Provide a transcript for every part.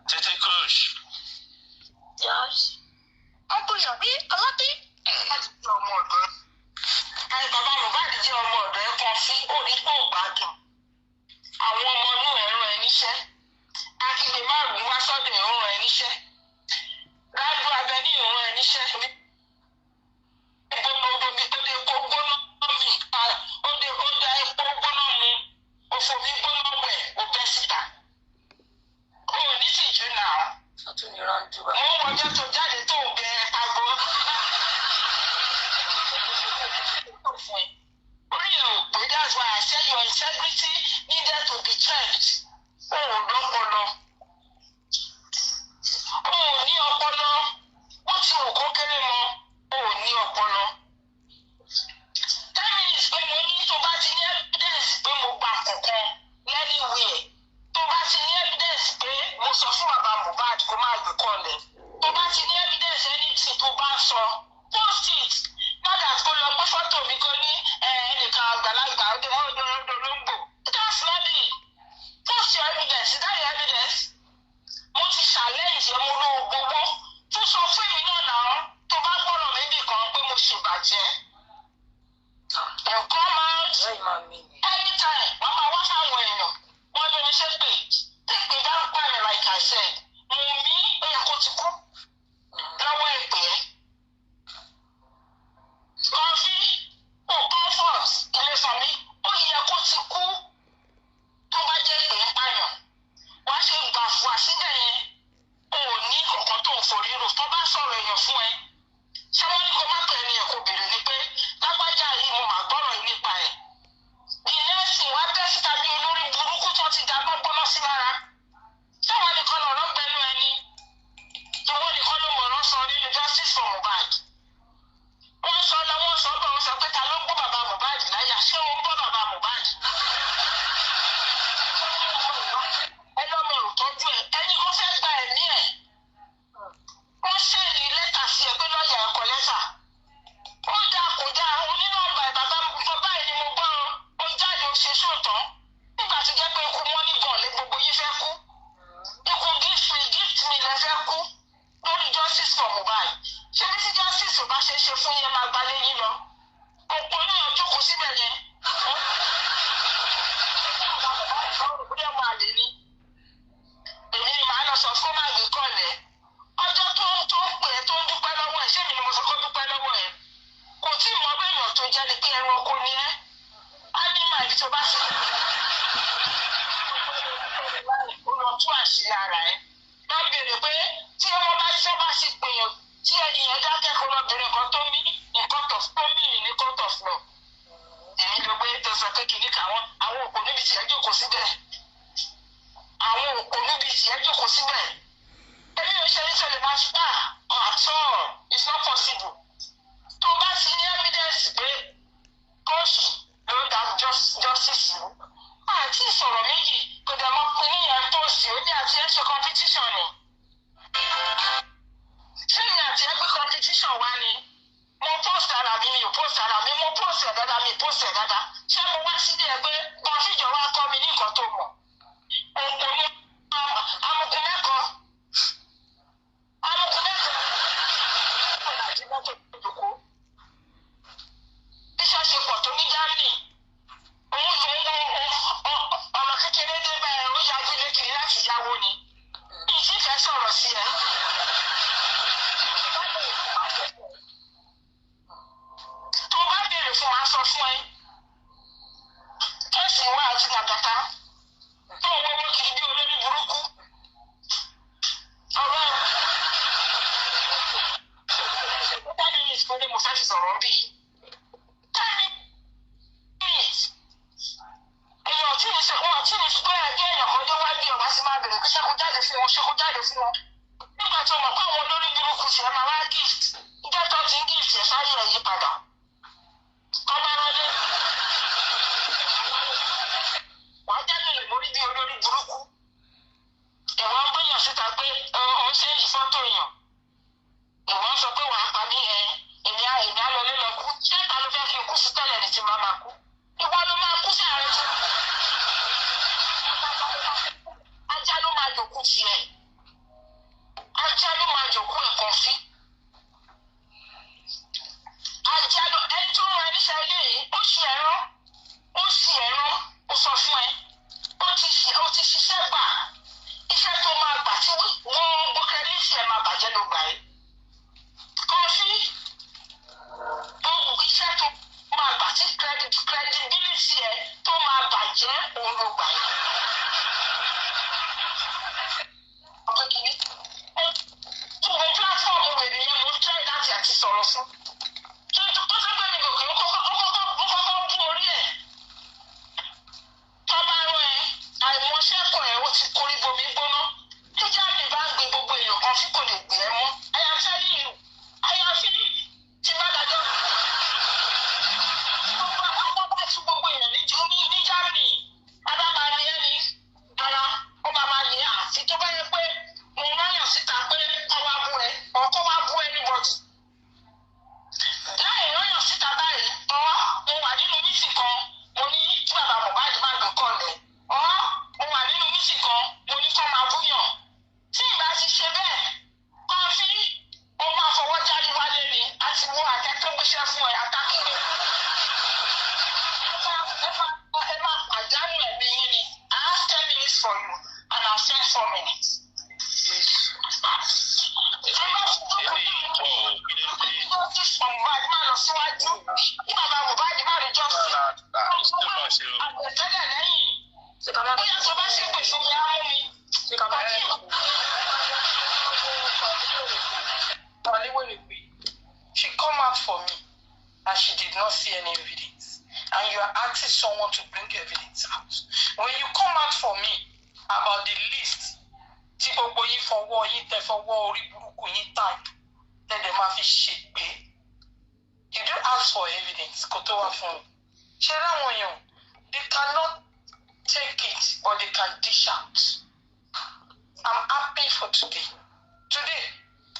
Tètè Kush. Yes. Uncle Yomi, Alati. Láti jẹ́ ọmọ ọ̀dọ́. Bàbá Mohbad jẹ́ ọmọ ọ̀dọ́ ẹ̀ kan sí orí tó gbádùn. Àwọn ọmọ inú ẹ̀ rán ẹ níṣẹ́. Akíndé márùn-ún wá sọ́dọ̀ ẹ̀ rán ẹ níṣẹ́. Rájú Abẹ́ní rán ẹ níṣẹ́. Gbogbo mi tó dé kó gbóná mi. Ó da epo gbóná mu. Òfò mi gbóná wẹ̀ ó bẹ́ síta. O ò ní tìjú náà. Ọtún ni rántí wa. Mo ń wọjọ́ tó jáde tó ń bẹ aago. Orí ẹ̀ ò pé that's why I said your integrity needed to be checked. O ò lọ́pọlọ. O ò ní ọpọlọ. Bó ti wù kó kéré mọ́, o ò ní ọpọlọ. 10 minutes pé mo ní tó bá ti ní evidence pé mo gba kankan lẹ́nìwẹ̀ẹ́. Tó bá ti ní evidence pé mo sọ fún bàbá Mohbad kó má gbé kọ́lẹ̀. Tó bá ti ní evidence anything tó bá sọ, post it. Mọ́dà kó lọ gbé fọ́tò mi kó ní ẹnìkan àgbàlagbà ọdún olóńgbò. That's not it. Post your evidence. Is that your evidence? Mo ti challenge ẹ mo ló gbowó. Tó sọ fún mi náà náà tó bá gbọ́dọ̀ mi nìkan pé mo ṣèbàjẹ́. Ẹ̀kọ́ máa ń Bẹ́ẹ̀ máa mi ni. anytime wọ́n máa wá fáwọn èèyàn. Wọ́n ní oníṣẹ́ pé tètè dárúkọ rẹ̀ like I said. Mùmí ó yẹ kó ti kú lọ́wọ́ ìpè ẹ́. Kọfí kò comfort ilé fún mi ó yẹ kó ti kú tó bá jẹ́ pé ń pààyàn. Wàá ṣe gbà fún àṣìbẹ̀ yẹn. O ò ní kankan tó ń forí rò tó bá sọ̀rọ̀ èèyàn fún ẹ. Ṣé wọ́n ní kó má pè ènìyàn kó béèrè ni pé lágbájá yìí mo mà gbọ́rọ̀ yìí nípa ẹ̀. Ìyẹ́sìn wá bẹ́ síta bí olórí burúkú tó ti dá gbọ́gbọ́ná sí lára. Ṣé wọ́n nìkan lọ̀rọ̀ gbẹnu ẹni? Ìwọ nìkan ló mọ̀rọ̀ sọ nínú justice for Mohbad. Wọ́n sọ lọ́wọ́ sọ bọ́ sọ pé ta ló ń gbọ́ bàbá Mohbad láyà ṣé ó ń gbọ́ bàbá Mohbad? Ẹ lọ́mọ òtọ́jú ẹ̀ ẹni kó fẹ́ gba ẹ̀mí ẹ̀. Wọ́n ṣẹ́ẹ̀lì lẹ́tà sí ẹ pé lọ́ọ̀yà ẹ̀kọ́ lẹ́tà. Ó dáa kò dáa onínàmbà ẹ̀ bàbá báyìí ni mo gbọ́ ó jáde ó ṣe sóòtọ́. Nígbà tó jẹ́ pé ikú wọn ní gan lé gbogbo yín fẹ́ kú. Ikú gift me lẹ fẹ́ kú lórí justice for Mohbad. Ṣé ní tí justice ò bá ṣe é ṣe fún yẹn máa gbalé yín lọ? Òpó náà jókòó síbẹ̀ yẹn. Bóyá máa lè ní. Èmi ni màá lọ sọ fún máa gbé kọ́lẹ̀. Ọjọ́ tó ń pè é tó ń dúpẹ́ lọ́wọ́ ẹ̀ ṣé mi ni mo sọ kó dúpẹ́ lọ́wọ́ ẹ̀? Kò tí ì mọ bí èèyàn tó jẹ́ ni pé ẹranko ni ẹ́. Á ní màá ibi tó bá ṣe. Ó lọ tú àṣírí ara ẹ̀. Má bèrè pé tí wọ́n bá sì pèèyàn tí ẹni yẹn dákẹ́ kó lọ bèrè nǹkan tó mí ní court of law. Èmi ló gbé tó sọ pé kìíní káwọn àwọn òpó níbi tí ẹ jókòó síbẹ̀. Àwọn òpó níbi tí ẹ jókòó síbẹ̀. Èmi ò ṣe ní sọ̀rọ̀ máa ṣe at all it's not possible. Tó bá ti ní evidence pé kóòtù ló dá justice rú. Àti ìsọ̀rọ̀ méjì kò dẹ̀ mọ́ pé níyẹn post ó ní àti ẹ̀ ṣe competition ni. Ṣé ní àti ẹ̀ pé competition wá ni? Mo post ara mi ò post ara mi mo post ẹ̀ dáadáa mi post ẹ̀ dáadáa. Ṣé mo wá sílé ẹ pé kọ́fíjọ wá kọ́ mi ní nǹkan tó mọ̀? Òpó ní amukun mẹ́kọ̀ọ́. Iṣẹ́ ṣe pọ̀ tó ní Germany. Ọmọ kékeré débẹ̀ ó yájú lékiri láti yáwó ni. Ìdí fẹ́ sọ̀rọ̀ sí ẹ. Tó bá béèrè fún wa sọ fún ẹ. Kẹ́sì wá àti nàgàtà. Tó ń wọ́wọ́ kiri bí olórí burúkú. Ọ̀rọ̀ ìfúnni mo fẹ́ fi sọ̀rọ̀ bí. Èèyàn tí ní sọ ẹgbẹ́ èèyàn kan tó wá bí ọba sí máa bèrè pé ṣé kó jáde fún wọn. Nígbà tó mọ̀ pé àwọn olórí burúkú tiẹ̀ máa wá gift. Ìjọ tó ti ń gift ẹ̀ sáyé ẹ̀ yí padà. Kọ́márọ́lé. Wàá jáde lè mórí bí olórí burúkú. Ẹ̀wọ̀n ń gbéyàn síta pé ó ṣe é yí fọ́tò èèyàn. Ìwọ́n sọ pé wàá pa mí èmi á lọ lé lọ kú. Ṣé ta ló fẹ́ kí n kú sí tẹ́lẹ̀ ní ti máa kú? Ìwọ ló máa kú sí ààrẹ tí. gbà yín. ọ̀pẹ kìíní gbogbo pílátífọ̀mù wèrè yẹn mo ń tẹ́ láti àti sọ̀rọ̀ fún. tó tó gbé mi gòkè ó kọ́kọ́ bú orí ẹ̀. tọ́ba rọ ẹ àìmọ̀ṣẹ́kọ̀ ẹ̀ ó ti korí bomi gbóná. tíjà mi bá ń gbé gbogbo èèyàn kan fún kò lè gbé ẹ mọ́. àyàfi tí bá dájọ́. tí gbogbo èèyàn ní Germany bàbá máa ní ẹni ara ó máa ní àfi tó bá yẹ pé mo ráyàn síta pé ọwọ́ abú ẹ ọkọ wa bú anybody. láì ráyàn síta báyìí mo wà nínú mísì kan mo ní tí bàbá Mohbad máa gbé kọ́lẹ̀ mo wà nínú mísì kan mo ní kọ́ máa búyàn. tí ìbá ti ṣe bẹ́ẹ̀ kọ́fí ó máa fọwọ́ jáde wálé ni àti wo àtẹ́tọ́ gbéṣẹ́ fún ẹ àtàkùnrin. ẹ máa pàdánù ẹ̀mí yín ni. I have 10 minutes for you and I'll send 4 minutes. Mohbad lọ síwájú kí bàbá Mohbad má rí justice. àgbẹ̀tẹ́lẹ̀ lẹ́yìn bóyá tó bá ṣe pè fún mi á mú mi. She come out for me and she did not see any evidence. And you are asking someone to bring evidence out. When you come out for me about the list, tí gbogbo yín fọwọ́ yín tẹ fọwọ́ orí burúkú yín type, tẹ́lẹ̀ máa fi ṣègbè. You do ask for evidence, kò tó wá fún mi. Ṣé láwọn èèyàn, they cannot take it, but they can dish out. I'm happy for today. Today,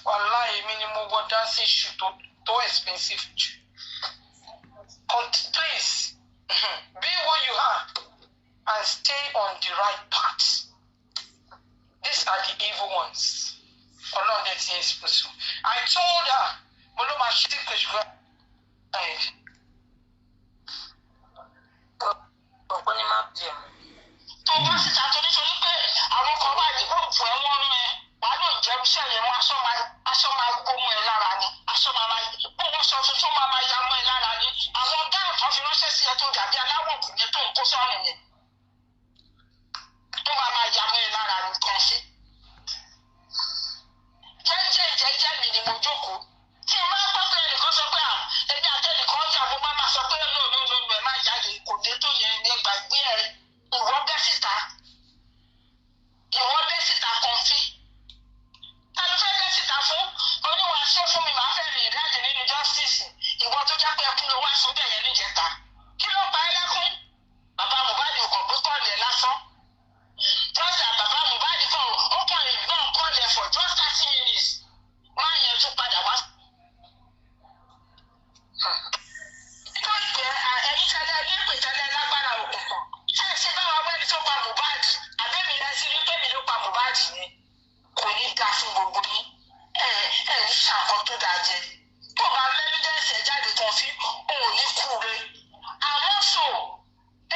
wallahi, minimum what dancing shoe too expensive. Please, be what you are and stay on the right path. These are the evil ones. I told her, Moloma Shitikush. Tó bá sì ta torí pé àwọn kan wà ní gúrùpù ẹ̀ wọ́n rán ẹ wà á lọ jẹ́ iṣẹ́ yẹn wọ́n aṣọ máa gbómọ ẹ lára ni aṣọ máa bó wọ́n sọ tuntun máa ya mọ́ ẹ lára ni àwọn gáà kan fi ránṣẹ́ sí ẹ tó dàbí aláwọ̀ kù yẹn tó ń kó sọ́run yẹn tó máa ya mọ́ ẹ lára ni kan sí. jẹ́jẹ́ mi ni mo jókòó tí n bá gbọ́ pé ẹnìkan sọ pé ẹni àtẹnìkan jà mo máa sọ pé lóòótọ́ ẹ má jáde kò dé tó yẹn ẹ gbàgbé ẹ ìwọ bẹ́ síta kan sí. ta ló fẹ́ bẹ́ síta fún oníwà ṣé fún mi máa fẹ́ rìn ìrìnàjò nínú justice ìwọ tó já pé ẹkún ló wá sóbẹ̀ yẹn níjẹta kí ló pa ẹ́ lẹ́kún bàbá Mohbad kò gbé kọ́ọ̀lù ẹ̀ lásán jọ́sà bàbá Mohbad kan ó kàn ìgbọ́n kọ́ọ̀lù ẹ̀ for just 30 minutes máa yẹn tún padà wá. ẹ̀yin tẹ́lẹ̀ ilé pè tẹ́lẹ̀ lágbára òkùnkùn ṣe báwa wẹ́ni tó pa Mohbad àbẹ́mi rẹ̀ sí wípé mi ló pa Mohbad ni kò ní ga fún gbogbo yín ẹ̀ ń ṣàkọ́ tó dáa jẹ tó bá mẹ́lídẹ́sì ẹ̀ jáde kan sí òun ní kúre àmọ́ sọ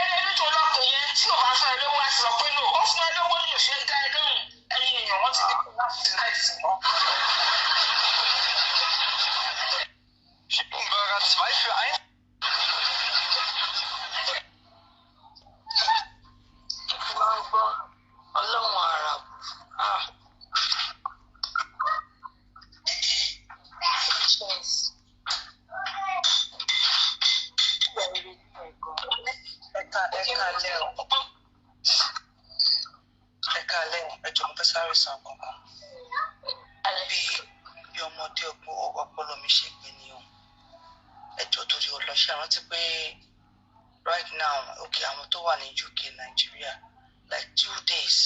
ẹlẹ́ni tó lọ́kùn yẹn tí ò bá fún ẹ lówó àti lọ pé no ó fún ẹ lówó ní òṣèré dá ẹ lóhùn ẹ̀yin èèyàn wọ́n ti ní kó láti ṣe láìsí mọ́. Chickenburger 2 für 1. Ọlọ́run àrà ẹ̀ka lẹ́yìn ẹjọ́ mo fẹ́ sáré san kankan bí ọmọdé ọpọlọ mi ṣe gbé ni o ẹjọ́ torí ọlọ́ṣẹ́ rántí pé right now okay àwọn tó wà ní UK Nigeria like 2 days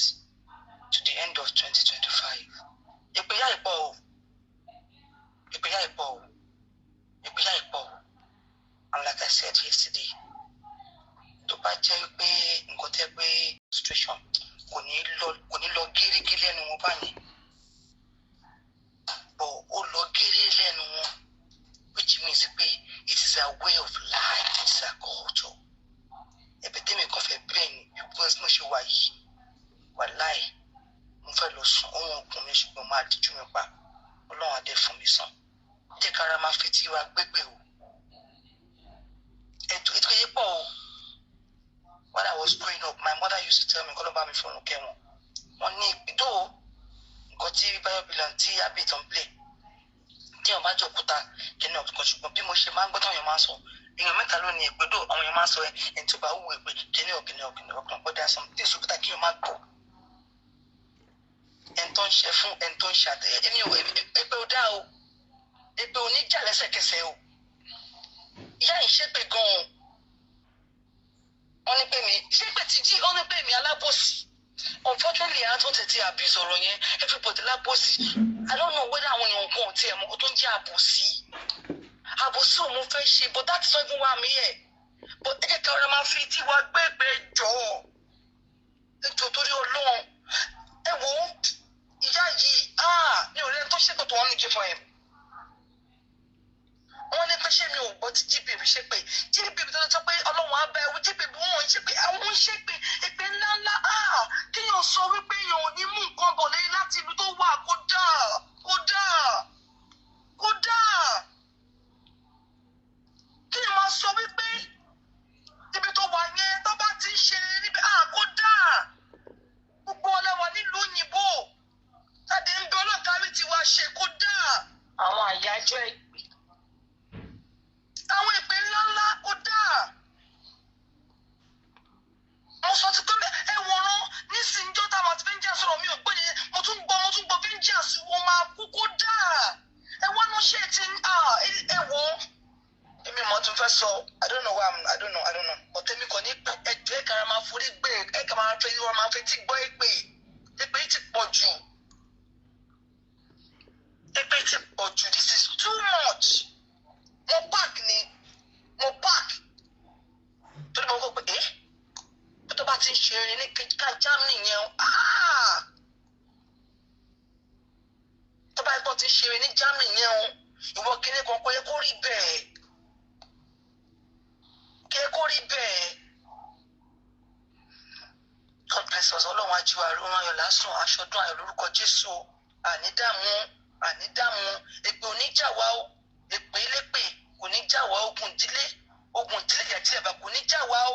to the end of 2025 ìpèyà ìpọ̀ and like I said yesterday tó bá jẹ́ pé nǹkan tẹ́ pé situation kò ní lọ gírígí lẹ́nu wọn báyìí but ó lọ gírí lẹ́nu wọn which means pé it is a way of life, it is a culture ẹ̀bẹ̀ tẹ́mi kan fẹ́ bẹ́ẹ̀ ni because mo ṣe wà yìí wàláì mo fẹ́ lọ sùn ohun ọkùnrin mi ṣùgbọ́n máa díjú mi pa Ọlọ́run adé fún mi sàn jẹ́ kára máa fi tí wa gbégbé o ètò yìí pọ̀ o. When I was growing up, my mother used used to tell me kọ́ ló bá mi fọ̀rùn kẹ́wọ̀n wọ́n ní ìpìdó nǹkan tí Báyọ̀ Bílọ̀ tí Abíìtàn play tí wọ́n bá jọ òkúta kẹ́ni ọ̀kan ṣùgbọ́n bí mo ṣe máa ń gbọ́ táwọn èèyàn máa ń sọ èèyàn mẹ́ta ló ní ìpìdó àwọn èèyàn máa ń sọ ẹni tó bá wù èpè kẹ́ni ọ̀kan but there are some things òkúta kí wọ́n máa gbọ́ ẹni tó ń ṣe fún ẹni tó ń ṣe àtẹ̀yẹ èmi ò èpè ò dá o èpè ò ní jà lẹ́sẹ̀kẹsẹ̀ o ìyá yìí ṣépè gan-an wọ́n ní pé mi ṣépè ti jí wọ́n ní pé mi alábòsí unfortunately àwọn tó tètè abuse ọ̀rọ̀ yẹn everybody lábòsí I don't know whether àwọn èèyàn kan ti ẹ̀ mọ́ tó ń jẹ́ àbòsí òun fẹ́ ṣe but that's not even why I'm here but ẹ jẹ́ ká ọ̀rẹ́ máa fi tí wàá gbẹ́gbẹ́ jọ ètò torí Ọlọ́run ẹ wò ó ìyá yìí mi ò lẹ́nu tó ṣépè tó wọ́n ní jẹ́ fún ẹ̀ wọ́n ní pé ṣé mi ò gbọ́ tí GPB ṣe pé GPB tó sọ pé Ọlọ́run á bá ẹwú GPB wọn ṣe pé àwọn ń ṣe pé èpè ńláńlá kéèyàn sọ wípé èèyàn ò ní mú nǹkan bọ̀ lẹ́yìn láti ibi tó wà kódà kéèyàn máa sọ wípé ibi tó wà yẹn tó bá ti ń ṣe níbi kódà gbogbo ọlẹ́wà nílùú òyìnbó láti ń bẹ ọlọ́kàrí tiwa ṣe kódà àwọn àyájọ́ ìpè. Àwọn ìpè ńláńlá ó dáa. Mo sọ ti pé ẹ̀wọ̀n nísìnyíjọ́ táwọn àti Vengeance sọ̀rọ̀ mi ò gbé yẹn mo tún gbọ́ Vengeance wọn máa kú kó dáa. Ẹ̀wọ̀n náà ṣe ti ẹ̀wọ̀n. Èmi mọ̀ tún fẹ́ sọ I don't know. But èmi kò ní ẹjọ́ ẹ̀ka máa forí gbé ẹ̀ka máa fẹ́ tí gbọ́ èpè. Èpè ti pọ̀ jù. This is too much. Mo park torí mo gbọ́ pé bí tó bá ti ń ṣe eré ní ká Germany yẹn tó bá gbọ́ ti ń ṣe eré ní Germany yẹn ìwọ kéré kan kó yẹ kó rí bẹ́ẹ̀ God bless us Ọlọ́run ajíwá àrùn ayọ̀ lásán aṣọ́dún ayọ̀ lórúkọ Jésù ànídàmú èpè oníjà wa o èpè ilépè kò ní já wa ogun ìdílé yàtí ẹ̀bà kò ní já wa o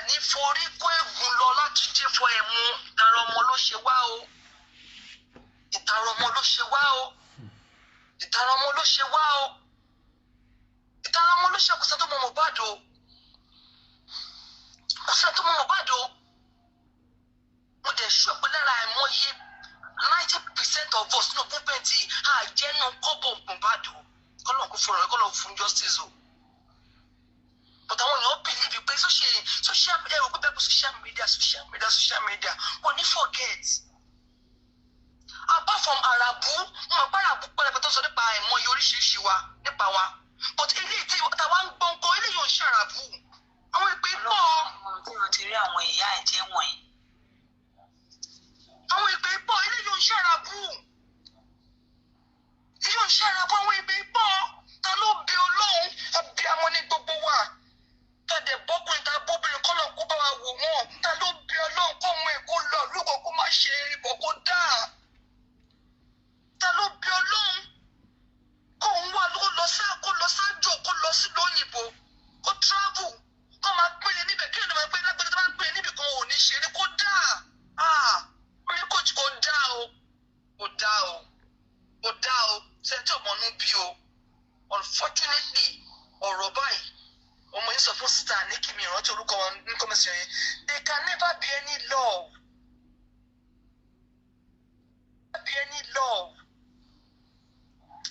ní forí kó ègún lọ láti jẹ́ fọ ẹ̀mú ìtara ọmọ ló ṣe wá o ìtara ọmọ ló ṣe kò sẹ́ tó mọ Mohbad o mo dẹ̀ ṣọ́pẹ́ lára àìmọye 90% of us nínú púpẹ̀ntì àjẹnú kọ́bọ̀ Mohbad o kọ́lọ̀ kó fọ̀rọ̀ kọ́lọ̀ fún justice o but àwọn èèyàn believe pé social media ò gbẹ́bẹ́ social media wọ́n ní forget apart from arabu wọn bá arabu pẹ́lẹ́pẹ́ tó sọ nípa àìmọye oríṣiríṣi wa nípa wa but eléyìí tí táwa ń gbọ́n kọ́ eléyìí ò ń ṣe arabu àwọn ìpè pọ̀. tí wọ́n ti rí àwọn ìyá ẹ̀jẹ̀ wọ̀nyí. àwọn ìpè pọ̀ eléyìí ò ń ṣe arabu àwọn ìpè pọ̀ ta ló bẹ Ọlọ́run àbí àwọn ní gbogbo wa tàdé bọ́kùnrin tá bóbìnrin kọ́lọ̀ kó bá wa wò wọ́n ta ló bẹ Ọlọ́run kó mú èkó lọ lúgọ kó má ṣe ìbọ̀ kó dáa ta ló bẹ Ọlọ́run kó ń wá kó lọ sájò kó lọ sí lóyìnbó kó travel kó máa pínlẹ níbẹ̀ kí ló máa pín lágbẹ́ni tó máa pínlẹ níbì kan ò ní ṣe ní kó dáa orí kò dáa o sẹ́ńtì ọmọnú bí o unfortunately ọ̀rọ̀ báyìí ọmọ yìí sọ fún star ní kí mi ìrántí orúkọ wọn ní kọ́mẹ́sì yẹn there can never be any love.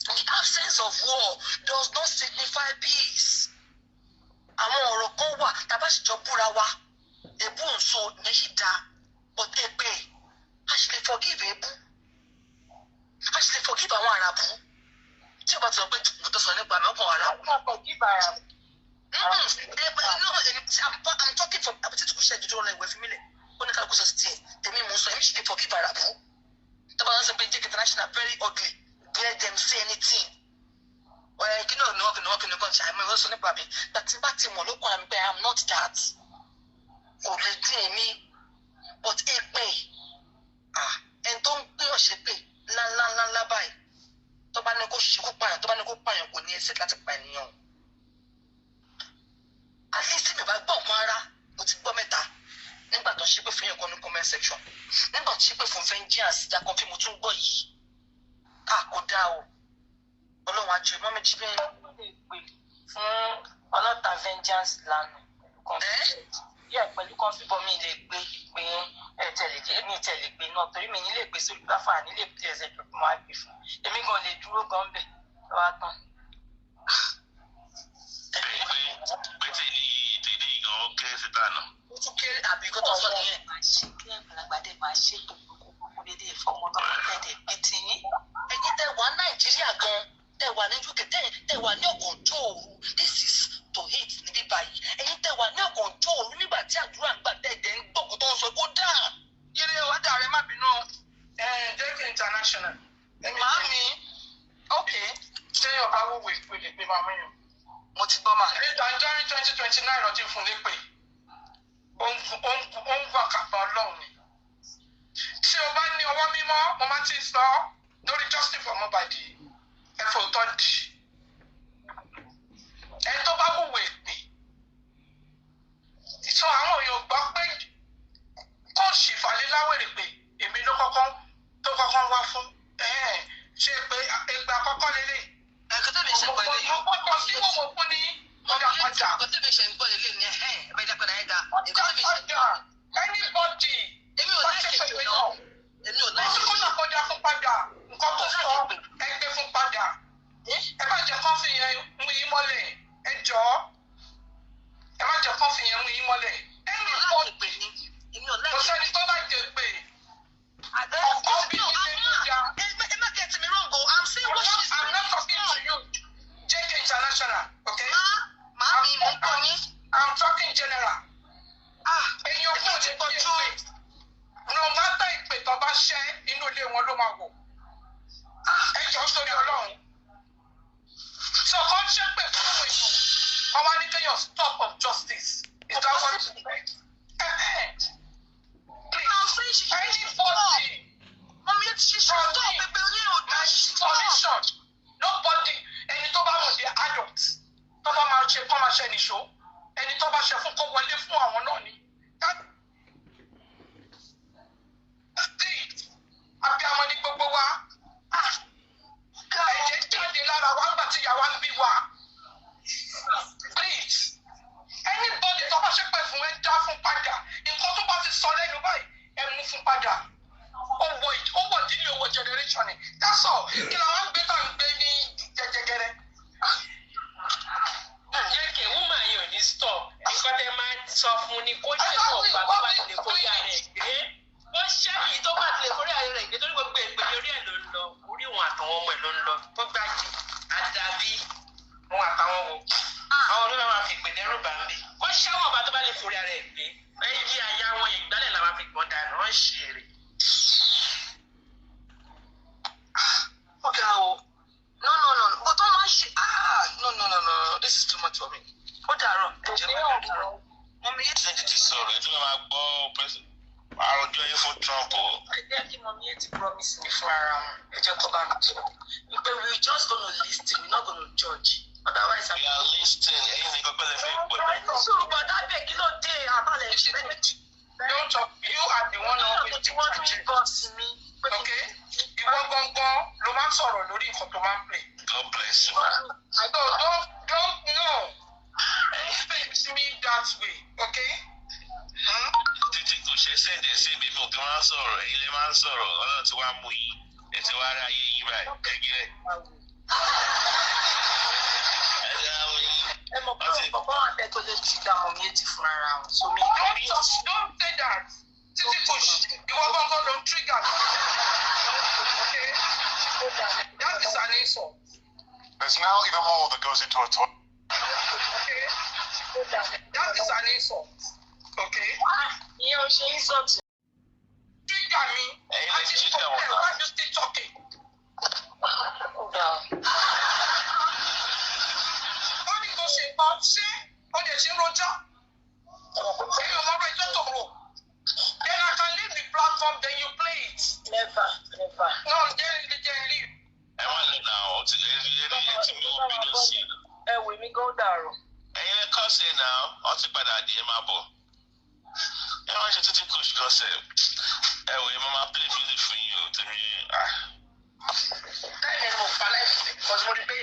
The absence of war does not signify peace. Àwọn ọ̀rọ̀ kan wà tàbá sì jọ búra wa èbú nso méjì dá but èpè a sì lè forgive èbú a sì lè forgive àwọn àràbù tí o bá ti sọ pé mo tó sọ nípa mi ọkàn àràbù. I'm talking from abiti tó kú ṣe ìdúró ọ̀nà ìwé fún mi lẹ̀ ó ní ká kó sọ sí tiẹ̀ tèmi mò ń sọ èmi sì lè forgive àràbù tó bá wọn sọ pé jẹ́ international very ugly let them say anything. Kí ni ọ̀nà ọ̀kìnrin kan ṣe àmì ìwọ́sọ nípa mi láti bá ti mọ̀ lókun àmì pé I am not that kò lè dín èmi but èpè ẹni tó ń gbé ọ̀ṣẹ́ pè ńláńláńlá báyìí tó bá ní kó ṣekú pààyàn tó bá ní kó pààyàn kò ní ẹsẹ̀ láti pa ènìyàn at least mi bá gbọ́ nǹkan ara mo ti gbọ́ mẹ́ta nígbà tó ṣe pé fún èèyàn kan ní comment section nígbà tí pé fún vengeance jákọ́ tí mo tún gbọ́ yìí kò dáa o ọlọ́run àjò mọ́mí jí bẹ́ẹ̀. fún ọlọ́ta vengeance lánàá pẹ̀lú kọ́fíbọ̀ mi lè gbé ìpè tẹ̀lé gbé náà torí mi nílé gbé sórí gáfà nílé ẹsẹ̀ tó fi máa gbé fún èmi gan lè dúró gan bẹ̀ lọ́wọ́ tán. pété ní ìdílé ìgan ó kéré síta náà. ó tún kéré àbí kó tó sọ nìyẹn. kí àgbàlagbà dé máa ṣe gbogbo dédé ìfọmọ náà tẹ̀lé bí ti yín. ẹ̀yin tẹ́ wà Nàìjíríà gan tẹ́ wà ní UK tẹ́ wà ní ọ̀gànjọ́ òru this is to hate níbí báyìí ẹ̀yin tẹ́ wà ní ọ̀gànjọ́ òru nígbà tí àdúrà ń gbà tẹ̀dẹ̀ ń gbọ̀kú tó ń sọ kó dáa. Yẹ́rẹ́ ọ̀dà rẹ̀ má bínú Jẹ́kì International. Màámi, Okay, ṣé ọba wúwo ìpele pé máa mẹ́yàn? mo ti gbọ́ mà. Ètò àjọyìn 2029 ọdún fún lépè. Ó ń wà kàbá ọlọ́run ni. Tí o bá ní ọwọ́ mímọ́, mo máa ti sọ lórí Justice for Mohbad ẹ̀fọ́ òótọ́ dì. Ẹni tó bá wúwo ìpè. Sọ àwọn èèyàn gbọ́ pé kó sì fàlẹ́ láwèrè pé èmi ló kọ́kọ́ wá fún ṣe pé ẹgbẹ́ àkọ́kọ́ lélẹ̀. ẹ̀kọ́ tẹ́mi ṣe ń gbọ́ ilé yìí. ọkọ̀ sí wọ́n mọ̀ fún ní ọjà padà. ẹ̀kọ́ tẹ́mi ṣe ń gbọ́ ilé ní ẹ̀ẹ́dẹ́ padà ẹ̀dá. ọjà anybody. èmi ò láìpẹ́ pé náà. èmi ò láìpẹ́ pé náà. ọtí kọ́jà fún padà nǹkan tó sọ ẹgbẹ́ fún padà. ẹ má jẹ́ kán fi yẹn mú yín mọ́lẹ̀ ẹ jọ̀ọ́. ẹ má jẹ́ kán fi yẹn mú yín mọ́lẹ̀. kò sẹ́ni tó bá jẹ pé. ọkọ̀ bí mi ṣe ń jà. Get me wrong, I'm saying what she's doing. I'm not talking to you, JK International, okay? I'm talking general. Èyàn fún ti pọ̀ jù. No matter ìpè tó bá ṣẹ́ inú ilé wọn ló máa wò. Ẹ jọ sórí Ọlọ́run. So kàn ṣe pé fún àwọn èèyàn. Wọ́n wá ní kéèyàn stop of justice. Is that what you mean? Please, anybody. Mommy, she should stop. Solution. Nobody. Ẹni tó bá wọ̀ di adult. Tó bá máa ṣe kọ́ máa ṣe nìṣó. Ẹni tó bá ṣe fún kó wọlé fún àwọn náà ni. Àbí àwọn ní gbogbo wa. Ẹ̀jẹ̀ jáde lára wa nígbà tí ìyá wa ń bí wa. Please. Anybody tó bá ṣe pé fún ẹ dá fún padà. Nǹkan tó bá ti sọ lẹ́nu báyìí ẹ mú fún padà. Owó ìdílé owó generation ni. That's all. Kí la wá ń gbé tá ń gbé ní jẹjẹgẹrẹ. Jẹ́kẹ̀ wúmà yìí ò ní stop. Nǹkan tẹ máa sọ fún ni kó jẹ́ ọ̀pá tó bá ti lè forí ara ẹ̀ gbé. Wọ́n ṣẹ́yìn tó bá ti lè forí ara ẹ̀ gbé torí gbogbo èpè ní orí ẹ̀ ló ń lọ. Orí òun àtàwọn ọmọ ẹ̀ ló ń lọ. Tó gbàgbé àdàbí òun àtàwọn wò. Àwọn olóògbé máa fi ìpèdẹ́rù bá ń bí. Wọ́n ṣẹ́wọ̀n bá tó bá lè forí ara ẹ̀ gbé. Lẹ́yìn bí aya wọn ìgbálẹ̀ la máa fi gbọ́n dànù. Wọ́n ṣe èrè. Okay, no. But don't mind she. No. This is too much for me. Ó dàárọ̀. Mọ̀mí yẹn ti sọ̀rọ̀ ẹ̀ tí wọ́n máa gbọ́ àròjọ yẹn fún Trump o. Ẹ jẹ́ kí mọ̀mí yẹn ti promise mi fún ara wọn. Ẹ jẹ́ kó bá mi tó. Wípé we just gonna listen, we not gonna judge. Otherwise, we are listening. Ẹ̀yin ni kọ́kọ́ lè fẹ́ gbọ́. Sọ̀rọ̀ bọ̀dá bẹ̀ kí ló dé àbálẹ̀ ìṣẹ́lẹ̀. Don't talk. You are the one always tí wọ́n tún bọ̀ sí mi. Okay? Ìwọ gangan ló máa ń sọ̀rọ̀ lórí nǹkan tó máa ń pè. God bless you, man. Don't expect me that way, okay? Títí kò ṣe sẹ́ǹdẹ̀ sí ibi fún kí wọ́n sọ̀rọ̀, ẹ̀yin lè máa ń sọ̀rọ̀, Ọlọ́run ti wá mú yín, ẹ ti wá rí ayé yín báyìí, gẹ́gẹ́. Ẹ mọ̀ pé ọ̀pọ̀ àbẹ̀ tó lè ti dá mọ̀mí ètì fún ara wọn. Don't say that. Títí kò ṣe ìwọ gangan ló ń trigger me. Okay? That is an insult. There's now even more that goes into a talk. Okay? That is an insult. Okay? Ìyẹn ò ṣe insult. Trigger me. Àti ìfọ̀kẹ́ why you still talking? Ó ní kò ṣe nǹkan ṣé ó lè ṣe ń rojọ́? Èyí ò mọ ọ̀rọ̀ ìjọ́ tó rò. Then I can leave the platform, then you play it. Never. No, then leave. Ẹ wá lè nà ọ́ ti lè rí tí mi ò bínú sí i. Ẹ wè mí gán dàrú. Ẹ̀yin lè kọ́ sí i náà, wọ́n ti padà di ẹ máa bọ̀. Ẹ wá ṣe títí kùsù because ẹ wò yẹn mo máa play music fún yín o tèmi táyà ni mo fa láìpẹ́ because mo rí pé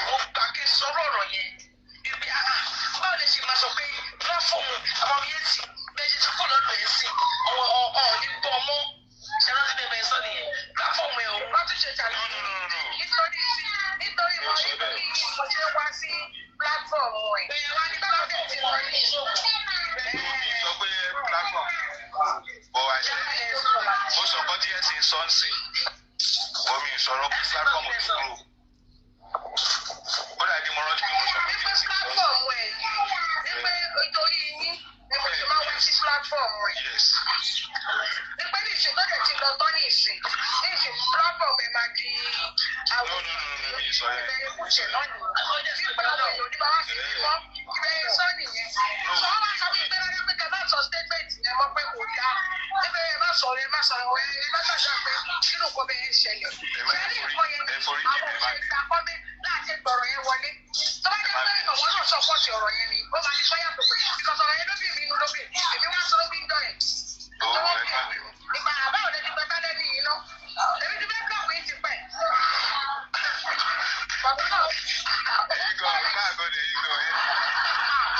mo gbà kí n sọ̀rọ̀ ọ̀rọ̀ yẹn ibi báwo lè ṣe máa sọ pé platform àwọn mi yẹn ti bẹ́ẹ̀ ṣe ti kó lọ́dọ̀ yẹn sí ọ̀hún ní gbọ́ ọmọ ṣẹlá ti bẹ́ẹ̀ bẹ́ẹ̀ sọ nìyẹn platform ẹ̀ òun láti ṣe jà nítorí mo ṣe wá sí platform ẹ̀ ẹ̀yẹ wá ní platform ti lọ ní ìṣòwò. sọ pé platform bó wá ṣe ó sọ pé díẹ̀ sí sọ́ọ̀sì omi ìsọ̀rọ̀ pé platform ti kúrò ó dàbí mo rántí pé mo sọ pé díẹ̀ sí sọ́ọ̀sì. platform ẹ̀ nígbà nítorí yín ni mo ṣe máa wá sí platform ẹ̀. nígbà ní ìṣe lọ́dẹ̀ tí lọ tán ní ìsìn platform ẹ̀ máa di àwọn ìbẹ̀rẹ̀ ìkúṣẹ̀ náà nìyẹn tí platform ẹ̀ òní bá wá sí fífọ́ ìbẹ̀rẹ̀ sọ́ nìyẹn. sọ wá sọ pé bẹ́ẹ̀ pé kẹ́ bá sọ statement yẹn mọ́ pé kò dá níbẹ̀ ẹ má sọ̀rọ̀ ẹ má gbàgbà pé nínú kọ́ bẹ́ẹ̀ ṣẹlẹ̀ ṣẹlẹ̀ ìkọ́ yẹn àwọn òṣèlú àkọ́bẹ́ láti gbọ̀rọ̀ yẹn wọlé tó bá jẹ́ pé àwọn náà sọ̀pọ̀tì ọ̀rọ̀ yẹn ni ó máa ní fáyà tó pé ìkọ̀sọ̀rọ̀ yẹn lóbi mi inú lóbi èmi wá sọ bí ń dọ̀ ẹ̀ ìgbà àbá òde ti pẹ́ bálẹ̀ ní iná èmi ti fẹ́ blọọ̀kì yìí ti pẹ́.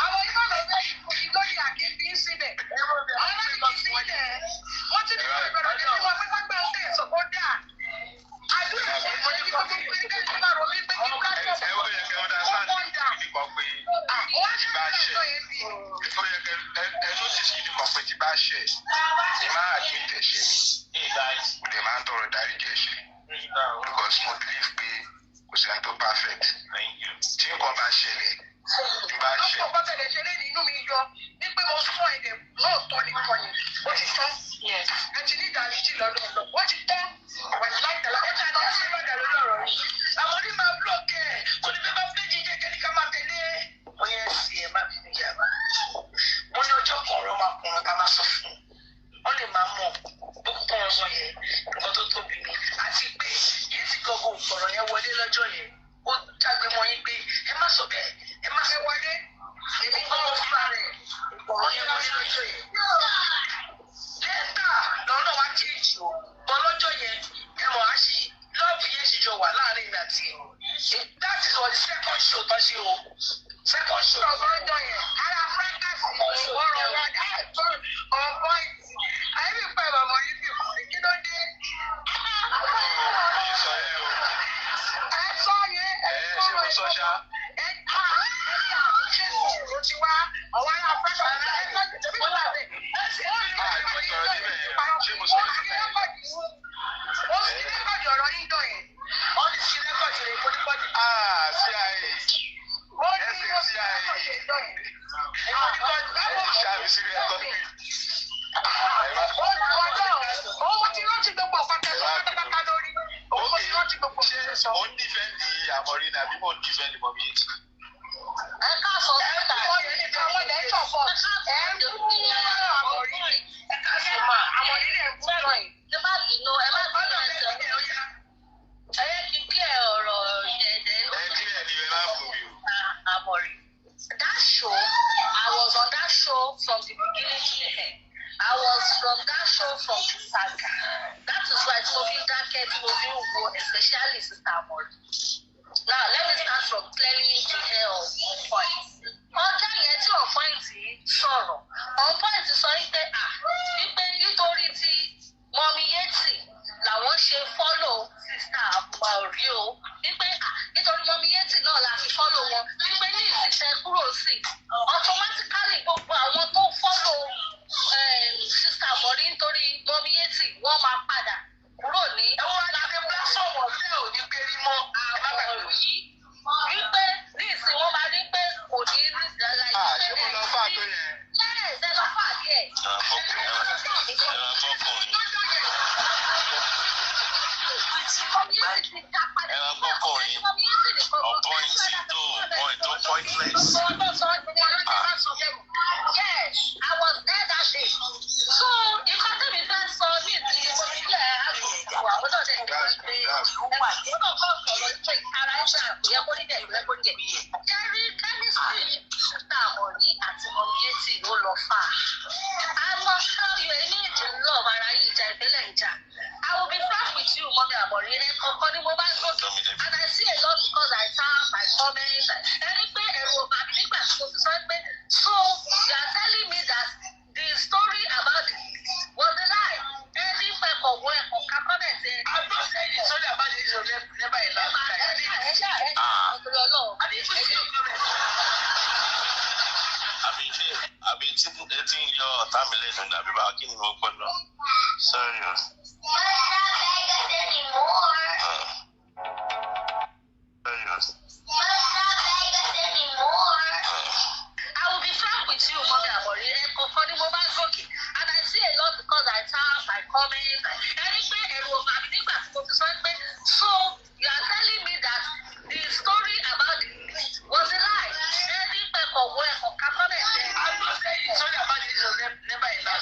àwọn ìmọ̀ ló fẹ́ ìlóyè àkínbí síbẹ̀ àwọn láti fi sílẹ̀ wọ́n ti ní ìgbọ̀rọ̀ ní wọn pé wọ́n gbà ń tẹ̀ sọ́kọ́ dà àdúrà ìṣẹ̀lẹ̀ ní gbogbo pé kẹ́kẹ́ bá rọ wí pé kí platform ó wọ́n dà wọ́n á ṣàlàyé yẹn bí. ó yẹ kẹ ẹ notice kí ni kan pé ti bá ṣe ẹ máa admit ẹ̀ṣẹ̀ mi mo dẹ̀ máa ń tọrọ ìdáríjì ẹ̀ṣẹ̀ because mo believe pé kò sí ẹni tó perfect tí nǹkan bá ṣẹlẹ̀ tí bá ṣe. ọkọ̀ tẹ̀lé ṣe léde inú mi yọ ní pé mo sọ èdè náà tọ́ ní kọyìn ó ti tán ẹ ti ní ìdáríjì lọ́dọ̀ lọ ó ti tán àwọn ìláìtàlá ẹ ta ni ẹ ṣe lọ́dà lórí ọ̀rọ̀ yìí àwọn onímọ̀ búlọ̀kì ẹ̀ kò ní fẹ́ bá péjì jẹ́ kẹ́ni ká máa tẹ̀lé. mo yẹ sí ẹ má fi ní yàrá mo ní ọjọ́ kan ọ̀rọ̀ máa kùnrin ká máa sọ fún un wọ́n lè máa mọ̀ gbogbo ọ̀sán yẹn nǹkan tó tóbi ni àti pé yìí ti gbogbo ọ̀rọ̀ yẹn wọlé lọ́jọ́ yẹn ó jágbe mọ́ yín pé ẹ má sọ bẹ́ẹ̀ ẹ má fẹ́ wọlé èmi gbọ́ fúnra rẹ̀ ọ̀rọ̀ yẹn wọlé lọ́jọ́ yẹn. lẹ́tà lọ́nà wá kéèjì o bọ́ lọ́jọ́ yẹn ẹ mọ̀ á ṣe lọ́ọ̀bù yẹn ṣì jọ wà láàrin ìgbà tí that is what the second show tó ṣe o second show lọ́jọ́ yẹn ara fracasi ọ̀rọ̀ wa ọ̀pọ̀ àyẹ̀bí pẹ̀ bàbá yìí bí kí ló dé. ẹ sọ yẹ ṣé mo sọ ṣá. ló ti wá ọ̀wọ́ ara fracasi ẹ lọ́jọ́ tó bí wọ́n wà bẹ́ẹ̀. ó sì ní rẹ́kọ̀dì ọ̀rọ̀ yín dọ̀ yẹn ó ní sí rẹ́kọ̀dì rẹ̀ kó ní bọ́dì. CIA ó ní ó sì rẹ́kọ̀dì dọ̀ yẹn. ṣáàbì sí rẹ́kọ̀dì. òun mo ti rántí gbogbo ọ̀pá tẹ̀sán pátápátá lórí òun mo ti rántí gbogbo ọ̀pá sọ. ó ń dífẹ́ǹdì àmọ́rí ni àbí mo ń dífẹ́ǹdì mọ́ mi. ẹ káàsán síta àwọn ilẹ̀ ń ṣọ̀fọ̀ ẹ̀ ń kú àmọ̀rí ẹ̀ káàsán máa àmọ̀rí rẹ̀ ń kú lọ́yìn. ẹ má bínú ẹsẹ̀ ẹ yẹ kí kí ẹ ọ̀rọ̀ ẹ̀ẹ́dẹ̀ ló ẹ díẹ̀ ni ẹ máa fún mi o. àmọ̀rí. That show, I was on that show from the beginning to the end. I was from that show from the saga. That is why Tobi Dákẹ́ tí mo fi ń wo especially Sister Amori. Now let me start from clearly the hair of on point. Ọjọ́ yẹn tí on point sọ̀rọ̀ on point sọ wípé wípé nítorí tí Mọ́mí Yétì làwọn ṣe follow Sister Amori o wípé nítorí Mọ́mí Yétì náà la fi follow wọn wípé ní ìsìtẹ́ kúrò sí automatically gbogbo àwọn tó follow Sister Amori nítorí Mọ́mí Yétì wọ́n máa padà kúrò ní. ẹ̀wọ̀n alábẹ́ platform ọ̀fẹ́ ò ní gbérí mọ́ àmọ̀rí wípé ní ìsìn wọn máa rí pé kò ní rí ìdálá yìí. ṣé mo lọ fà tó yẹn. ẹ lọ fà díẹ̀. Pointless. Yes, I was there that day. So, nǹkan tẹ́mi fẹ́ sọ ní ìdílé ilé àgbègbè àwọn náà dẹ̀ gbà pé ẹ̀wà tí ó kọ́ sọ̀rọ̀ ìpè ara ẹ̀ṣẹ̀ àkùyẹ kó nídẹ̀ ìwé kó jẹ̀. Kẹ́rí kẹ́mísírì Sister Amori àti Mọ́mí Yétì ló lọ fà. I must tell you, I need a Àmọ̀rí ẹ̀kọ̀ọ̀kan ni mo bá ń gòkè and I see a lot because I tap my comments ẹni pé ẹ̀rù ọ̀bà mi nígbà tí mo ti sọ pé so you are telling me that the story about was a lie ẹni pẹ̀kọ̀ wọ ẹ̀kọ̀ ká comment ẹ̀. I'm not saying the story about the Israel never a lie. Àbí tí etí ń yọ ọ̀tá mi lẹ́nu dàbí bá kí ni mo gbọ́dọ̀ sorry o. I will be frank with you, Mommy Amori. Ẹ̀kọ̀ọ̀kan ni mo bá ń gòkè and I see a lot because I tap my comments. Ẹni pé ẹ̀rù ọ̀bà mi nígbà tí mo ti sọ pé so you are telling me that the story about was a lie. Ẹni pẹ̀kọ̀ wọ ẹ̀kọ̀ ká comment ẹ̀. I'm not saying the story about the Israel never a lie.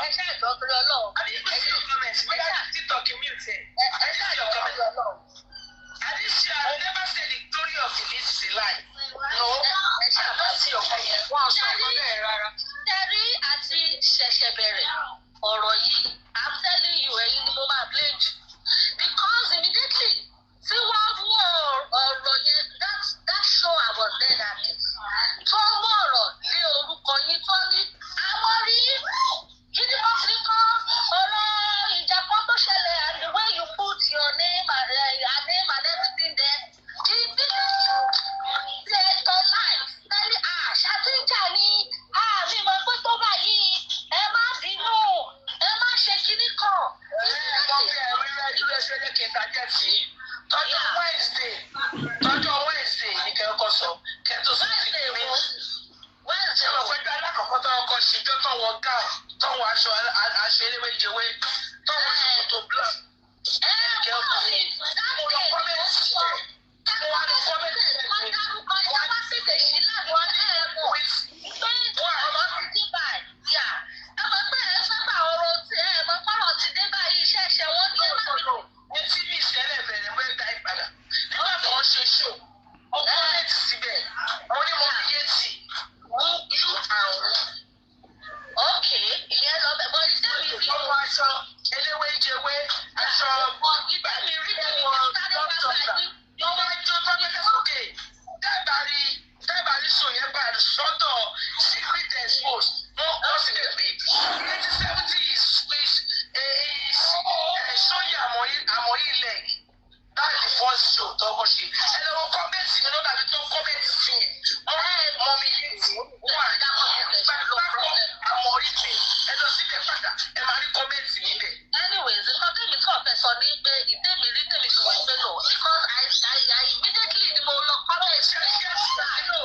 Ẹ ṣe ìjọ torí Ọlọ́run. I didn't see your comments. Bóyá TikTok mute ẹ̀. I didn't see your comments. I didn't see. I never said the story of the list is a lie. No, I don't see your comments. Wọ́n sọ ọ̀gbọ́n náà rárá. Tẹ́rí àti ṣẹ̀ṣẹ̀ bẹ̀rẹ̀ ọ̀rọ̀ yìí, I'm telling you, ẹ̀yin ni mo máa blame jù. Because immediately tí wọ́n mú ọ̀rọ̀ yẹn, that show I was there that day. Tó mú ọ̀rọ̀ lé orúkọ yín tó ní Àmọ̀rí. Gidi kan ti kọ́ ọ̀rọ̀ ìjàpọ̀ tó ṣẹlẹ̀ and the way you put your name and everything there. Ṣé ètò life tẹ́lẹ̀ ṣàtúnjà ni mi mọ̀ pé tó báyìí ẹ má bínú ẹ má ṣe kíní kan. Tọ́jọ́ Wednesday ni kẹ́kọ̀ọ́ sọ kẹ́tọ́ sọ ti gbé mi. Wednesday wọ́n pẹ́ gbé alákọ̀ọ́kọ́ tó ọkọ̀ ṣèjọ́ tó wọ gáà tó wọ aṣọ eléwéjewé tó wọ ṣòkòtò blood. Kẹ́kọ̀ọ́ mi mo lọ kọ́mẹ́ntì síbẹ̀. Mo wá lọ kọ́mẹ́ntì síbẹ̀. Wọ́n dárúkọ ìjọba tètè sí láti wọ́n dé ẹ̀mọ́. Pé ọ̀rọ̀ ti dé báyìí. Ẹ mọ̀ pé ẹ sábà ọ̀rọ̀ tí ẹ mọ̀ fọ́rọ̀ ti dé báyìí iṣẹ́ ẹ̀ṣẹ̀ wọ́n ní ẹ̀ má bínú. Ní tí mi ìṣẹ̀lẹ̀ bẹ̀rẹ̀ mo ń da ìpadà. Nígbà tó ń ṣe ṣò, ó kọ́mẹ́ntì síbẹ̀. Mo ní mo fi yé tì. Wú yú àrùn. Okay, ìyẹn lọ bẹ̀ bọ́ iṣẹ́ mi rí. Wọ́n wọ aṣọ eléwéjewé, aṣọ Ìgbà mi rí tẹ̀lé mi sáré pápá yìí. wọ́n máa ń jó tọ́gbẹ́lẹ́ sókè. Tẹ́bàrí sùn yẹn bá sọ́tọ̀ secret expose. Wọ́n kọ́ sílẹ̀ pé 1970 is sóyè Àmọ̀rí leg. That's the first show tọ́kọ ṣe. Ẹ lọ́wọ́ kọ́mẹ́ntì mi lọ́dà mi tó kọ́mẹ́ntì sí yẹn. Wọ́n mọ mi létí. Wọ́n àdámọ̀ Àmọ̀rí pé ẹ lọ síbẹ̀ padà ẹ máa rí kọ́mẹ́ntì níbẹ̀. Anyways, nǹkan tẹ́mi kàn fẹ́ sọ ní pé ìtẹ́mi rí tẹ́mi fi wọ́n pé lò because I immediately ni mo lọ comment Ṣé ẹ yẹ sí àná?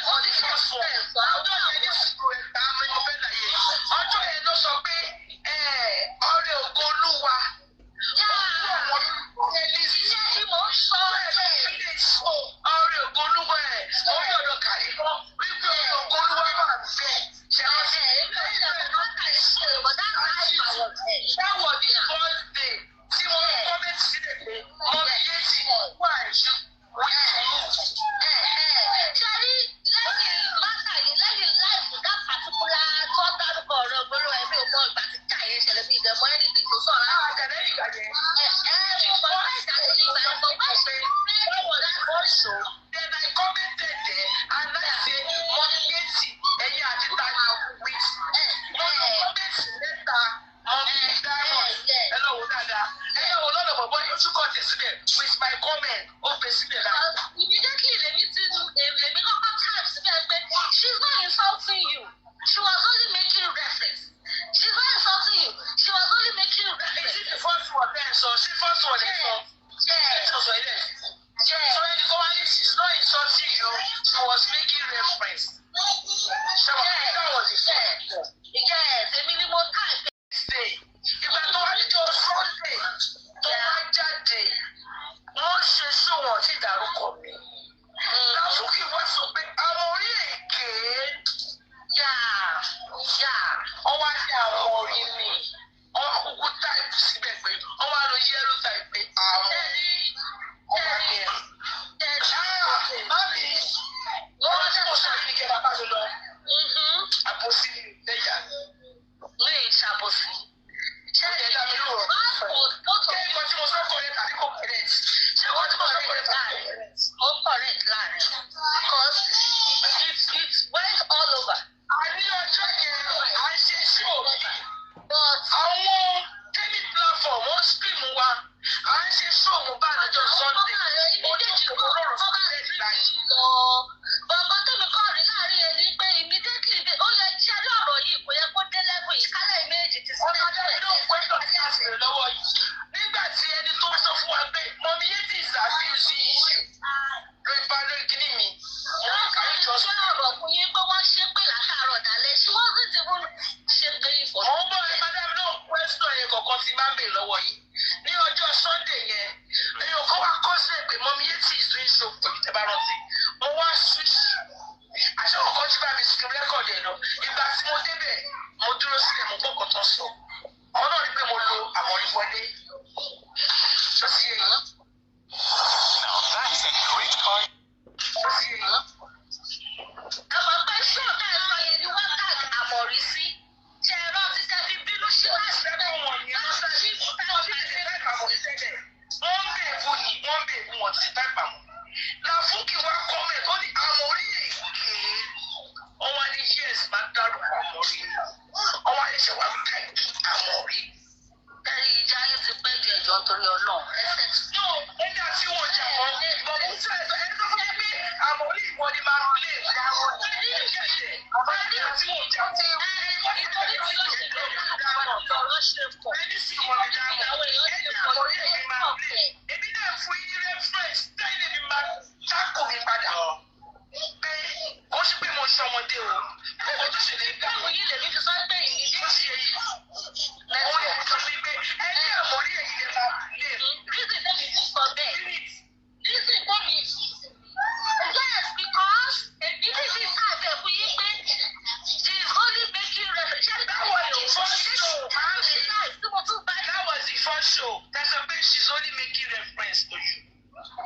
Wọ́n ní kí wọ́n sọ. Ọjọ́ yẹn ní sùkúrù ẹ̀ ta mi mo fẹ́ láyé. Ọjọ́ yẹn ló sọ pé ọ̀rẹ́ ògo Olúwa. Iṣẹ́ tí mo ń sọ Ọ̀rẹ́ ògo Olúwa ẹ̀ orí ọ̀dọ̀ kàrí lọ. Wípé ọ̀rẹ́ ògo Olúwa wà bẹ́ẹ̀. Ṣé wọ́n ṣe é? That was the first day tí mo kọ́mẹ́ntì sílẹ̀ pé mọ́mí yé ti wà ẹ̀ṣù Ṣẹ́rí lẹ́yìn mátà yìí lẹ́yìn láìpù dá pàtíkúlà tó dárúkọ ọ̀rọ̀ ògbóló ẹ̀mí ò mọ ìgbà tí ká yẹn ṣẹlẹ̀ bí ìdẹ̀mọ́ anything tó sọ̀rọ̀. àwọn àjẹ̀lẹ́ ìgbà yẹn. Ìgbà ìdájọ́ ìgbà ẹ̀mọ́ bá ṣe báwo la kọ́ ṣò. Then I commented there and I say mọ́mí yé ti ẹ̀yìn àti tani with kọ́mẹ́ntì mẹ́ta mọ́mí diamond ẹ lọ wò dáadáa ẹ yẹ wò lọ́dọ̀ bọ̀bọ̀ yóò tún kọ́ tẹ̀ síbẹ̀ with my comment ó fẹ́ síbẹ̀ náà. Immediately lèmi kọ́kọ́ type síbẹ̀ pé she's not insulting you. She was only making reference. She's not insulting you. She was only making reference. Is it the first one then? So she first one then so. Yeah. So when you go and she's not insulting you, she was making reference. That was the first one. Yes, èmi ni mo type. Ìgbà tó wá níjọ́ Sunday tó wá jáde, wọ́n ṣe sóhun ọtí ìdárúkọ mi. Lásùkì wá sọ pé àwọn orí èké ọwọ́ á ní àwọn orí mi. Wọ́n kúkú táìpù síbẹ̀ pé wọ́n wá lọ yẹ́rù táìpù pé àwọn láti bèrè lọ́wọ́ yìí nígbà tí ẹni tó sọ fún wa pé mọ̀mí yé ti ìsàbíyèsí ìṣù lórí bá lórí kíní mi. wọ́n kàn ń sọ ọ̀rọ̀ fún yín pé wọ́n ṣépè látàárọ̀ dalẹ̀ ṣé wọ́n sì ti fún ṣépè ìfọ̀. mo ń bọ̀ ẹ madam náà question yẹn kọ̀ọ̀kan ti máa ń bèrè lọ́wọ́ yìí ní ọjọ́ Sunday yẹn èèyàn kan wá kọ́ sí pé mọ̀mí yé ti ìṣù ìṣù pẹ̀lú tẹ́ bá rántí mo wá switch àṣẹ ọkọ̀ tí bá mi screen record ẹ̀ lọ ìgbà tí mo débẹ̀ mo dúró sílẹ̀ mo gbọ́ kọ̀tàn sọ ọ̀hún náà rí pé mo lo àmọ̀rí wọlé ṣó sì yẹ yìí. Now that's a great point. ṣó sì yẹ yìí. àmọ́ pé ṣọ́ọ̀tà ẹ̀rọ yẹn ni wọ́n tag àmọ̀rí sí ṣe ẹ̀rọ ti tẹ́ fi bínú ṣe láti ṣẹ́gun wọ̀nyẹn ló sáré wọ́n ti ṣe táìpù àmọ̀rí tẹ́lẹ̀ wọ́n ń bèèbù ni wọ́n ń bèèbù wọn ti ṣe táìpù àmọ̀rí. Làfúnkì wá kọ́mẹ̀tì ó ní àmọ̀rí èké wọ́n wá ní yes máa dárúkọ àmọ̀rí wọ́n wá ní ṣe wá táìpù àmọ̀rí. ẹ̀rí ìjà yín ti pẹ́ jù ẹ̀jọ̀ nítorí Ọlọ́run ẹsẹ̀ tí. no ẹni àti wọn jà wọn bọ̀bọ̀ ń sọ ẹ̀sọ́ ẹni tó fún mi pé àmọ̀rí ìwọ ni máa rú lé àmọ̀rí àti wọn jà ti nítorí tí ló ṣe pé lọ́rọ̀ ṣe pọ̀. ẹni sì wọ́n mi dá mọ̀ ẹni àmọ̀rí èyí máa rú lé èmi náà fún yín reference tẹ́lẹ̀ mi máa dákò mi padà pé ó sì pé mo ṣe ọmọdé o ó tó ṣe lè gbà báwo yìí lèmi fi sọ pé ìní ó sì yẹ yìí ó yẹ kí n sọ pé ẹni àmọ̀rí èyí lè máa lé reason tẹ́mi ti sọ bẹ́ẹ̀ reason tẹ́mi yes because èmi ti fi sáàbẹ̀ fún yín pé she is only making reference. that was the first show tí mo tún bá that was the first show that's why she's only making reference to you.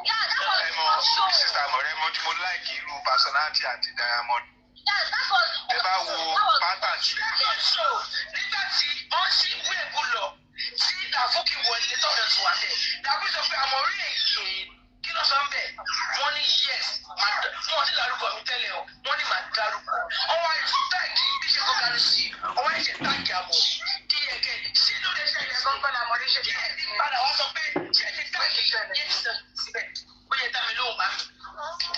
yeah that was the first show. Sister Amore, mo tí mo like irú personality àti Diamond. yes that was Ẹ bá wo pattern tí first show nígbà tí wọ́n ṣí wéèbù lọ tí Làfúnkì wọlé tọ̀dọ̀ tó wà bẹ́ẹ̀ Làfúnkì sọ pé àmọ̀rí èké kí ló sọ ń bẹ̀ wọ́n ní yes wọ́n ti dárúkọ mi tẹ́lẹ̀ o wọ́n ní màá dárúkọ ọwọ́ àìsí táàgì bí ṣe kó kárí sí ọwọ́ àìsí táàgì àmọ̀ kí ẹ̀kẹ́ sí ló lè ṣe ẹ̀yẹ gbọ́ngbọ́n làmọ̀rí ṣe kí ẹ̀dí padà wọ́n sọ pé ṣé ti táàgì yẹn ti sọ síbẹ̀ ó yẹ dá mi lóhùn bá mi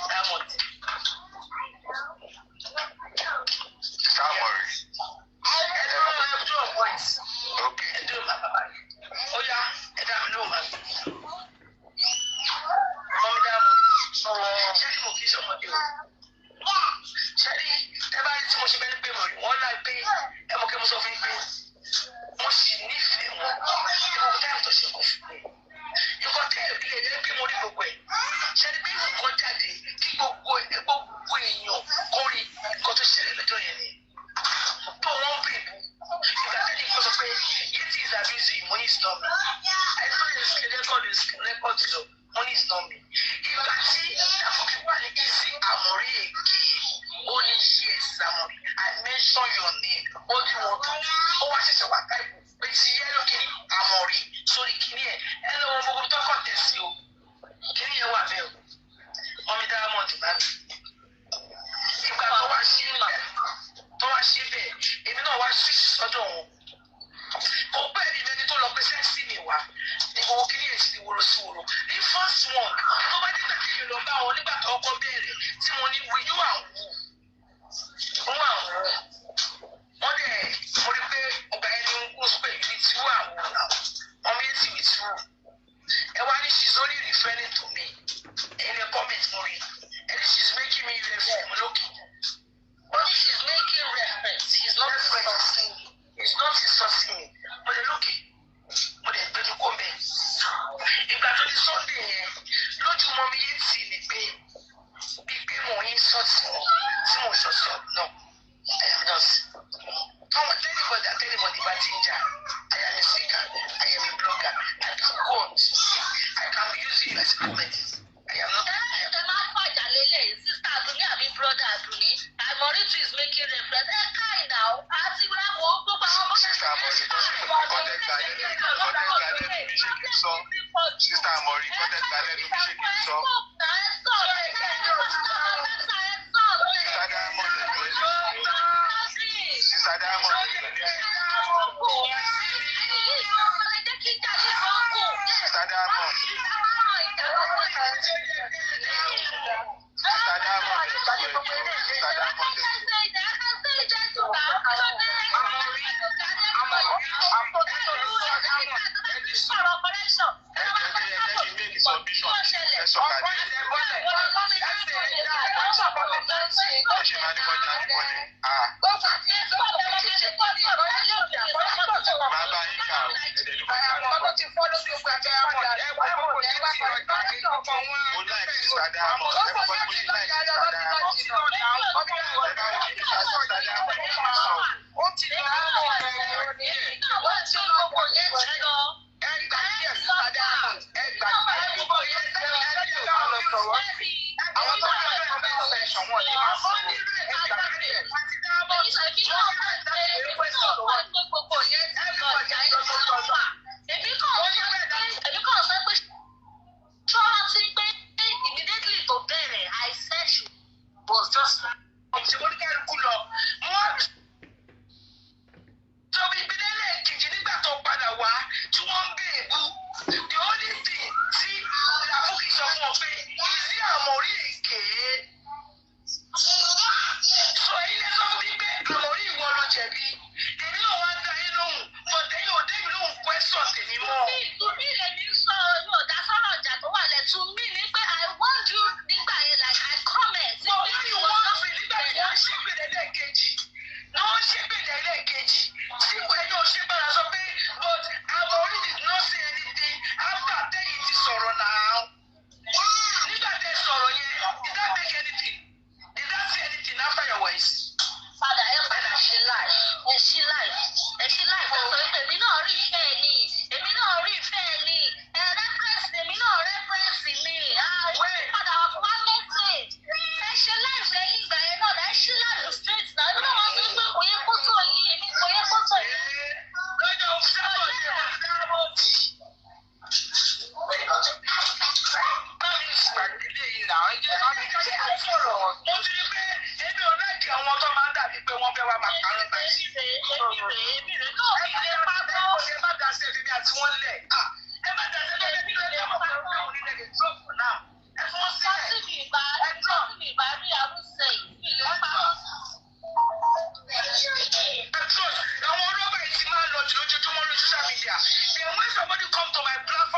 Diamond. Sister Amore. Okay. Ó yá ẹ dá mi lóhùn bá mi. Mọ́mí Diamond ṣé kí mo kí sọmọdé o ṣé rí ẹ bá rí tí mo ṣe bẹ́ẹ̀ pé mo rí wọ́n láì pé ẹ mọ̀ kí mo sọ fún yín pé mo sì nífẹ̀ẹ́ wọn ìwọ̀n táyà tó ṣe kò fún mi nǹkan tẹ́ ẹ̀ bí ẹ̀jẹ̀ pé mo rí gbogbo ẹ̀ ṣé rí pé nǹkan jáde kí gbogbo èèyàn kó rí nǹkan tó ṣẹlẹ̀ lọ́jọ́ yẹn ni tó wọ́n ń bèbú ìgbà tẹ́lẹ̀ nǹkan sọ pé yétí is abusing money is not me àìsàn record lọ money is not me ìgbà tí Làfúnkì wà ní easy àmọ̀rí èké ó ní yes àmọ̀rí I mention your name ó ní wọn tó ó wá ṣẹ̀ṣẹ̀ wá táìpù pé ti yẹ́lò kìíní àmọ̀rí sórí kìíní ẹ lọ́wọ́ gbogbo tó kọ̀ tẹ̀sí o kìíní yẹn wà bẹ́ẹ̀ o Mọ́mí Diamond bá mi ìgbà tó wá sí bẹ́ẹ̀ èmi náà wá sí sọ́dọ̀ wọn kò bẹ́ẹ̀ ni ẹni tó lọ pé sẹ́ẹ̀sì mi wá ní gbogbo kìíní yẹn sì wòrò sí wòrò ní first one tó bá nígbà tí mi lọ bá wọn nígbà tó kọ́ bẹ̀rẹ̀ tí mo ní wíyú àwọn wọ́n dẹ̀ mo rí pé ọgbà ẹni ń kó pé ìlú tí wọ́n àwọn ọmọ yẹn ti wì tí wọ́n ẹ wá ní she's only referring to me ẹni comment mo rí ẹni she's making me reference lókè wọ́n she's making reference he's not referencing me he's not insulting me mo lè lókè mo lè gbẹnu kó mẹ́ ìgbà tó di Sunday yẹn lójú mọ́ mi yẹn tì ní pé pípé mò ń sọ́ọ̀tì wọn tí mo sọ̀sọ̀ náà I am not. Anybody bá ti ń jà I am a speaker I am a blogger I can go on I can be using you as a comment I am not. ẹ máa ń fàjà lélẹ̀ sísá Adúnní àbí brọ́dà Adúnní Àmọ̀rí too is making reference ẹ káì náà àti ìwúráwọ̀ gbogbo àwọn ọmọ Sister Amore, kọ́tẹ́gbà lẹ́nu mi ṣe kí n sọ. Sister Amore, kọ́tẹ́gbà lẹ́nu mi ṣe kí n sọ. Sister Diamond. Sister Diamond. Then when somebody come to my platform